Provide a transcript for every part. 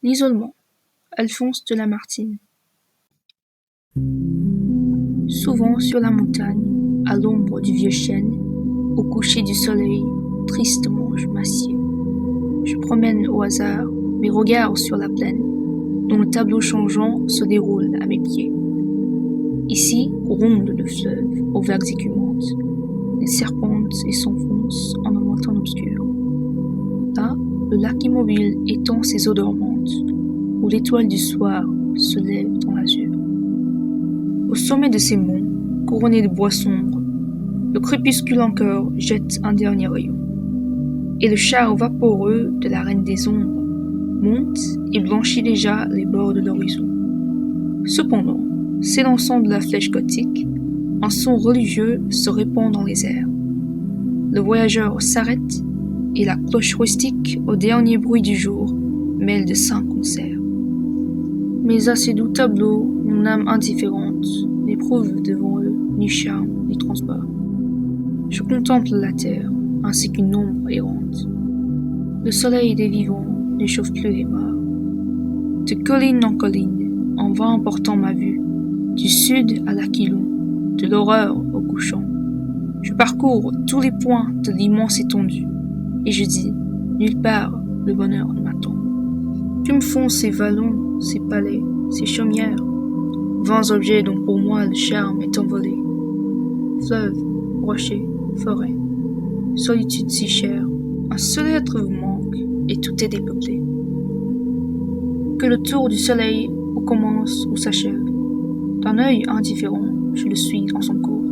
L'isolement. Alphonse de Lamartine. Souvent sur la montagne, à l'ombre du vieux chêne, au coucher du soleil, tristement je m'assieds. Je promène au hasard mes regards sur la plaine, dont le tableau changeant se déroule à mes pieds. Ici ronde le fleuve aux vagues écumantes, il serpente et s'enfonce en un lointain obscur. Là, le lac immobile étend ses eaux dormantes, où l'étoile du soir se lève dans l'azur. Au sommet de ces monts, couronnés de bois sombres, le crépuscule encore jette un dernier rayon, et le char vaporeux de la reine des ombres monte et blanchit déjà les bords de l'horizon. Cependant, s'élançant de la flèche gothique, un son religieux se répand dans les airs. Le voyageur s'arrête et la cloche rustique au dernier bruit du jour mêle de saints concerts. Mais à ces doux tableaux, mon âme indifférente n'éprouve devant eux ni charme ni transport. Je contemple la terre ainsi qu'une ombre errante. Le soleil des vivants n'échauffe plus les morts. De colline en colline, en vain portant ma vue, du sud à l'Aquilon, de l'horreur au couchant. Je parcours tous les points de l'immense étendue, et je dis, nulle part le bonheur ne m'attend. Que me font ces vallons, ces palais, ces chaumières, vains objets dont pour moi le charme est envolé. Fleuves, rochers, forêts, solitude si chère, un seul être vous manque, et tout est dépeuplé. Que le tour du soleil où commence ou s'achève, d'un œil indifférent, je le suis en son cours.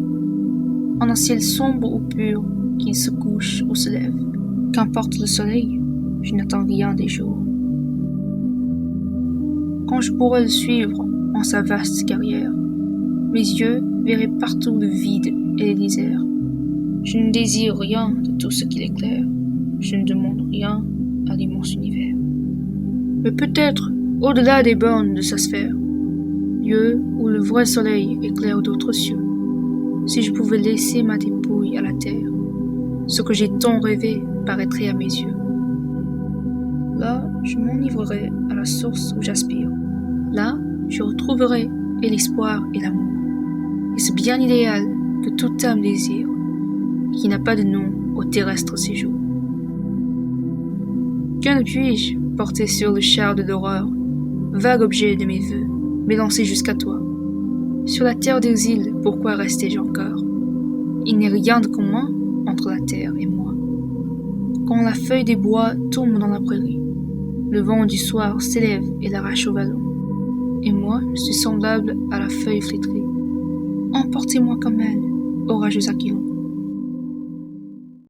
En un ciel sombre ou pur, qu'il se couche ou se lève, qu'importe le soleil, je n'attends rien des jours. Quand je pourrais le suivre en sa vaste carrière, mes yeux verraient partout le vide et les déserts. Je ne désire rien de tout ce qui éclaire, je ne demande rien à l'immense univers. Mais peut-être au-delà des bornes de sa sphère, lieu où le vrai soleil éclaire d'autres cieux, si je pouvais laisser ma dépouille à la terre, ce que j'ai tant rêvé paraîtrait à mes yeux. Là, je m'enivrerai à la source où j'aspire. Là, je retrouverai et l'espoir et l'amour, et ce bien idéal que toute âme désire, qui n'a pas de nom au terrestre séjour. Que ne puis-je porter sur le char de l'horreur, vague objet de mes vœux, m'élancer jusqu'à toi? Sur la terre d'exil, pourquoi restais-je encore? Il n'est rien de commun entre la terre et moi. Quand la feuille des bois tombe dans la prairie, le vent du soir s'élève et l'arrache au vallon, et moi je suis semblable à la feuille flétrie. Emportez-moi comme elle, orageux Aquilon.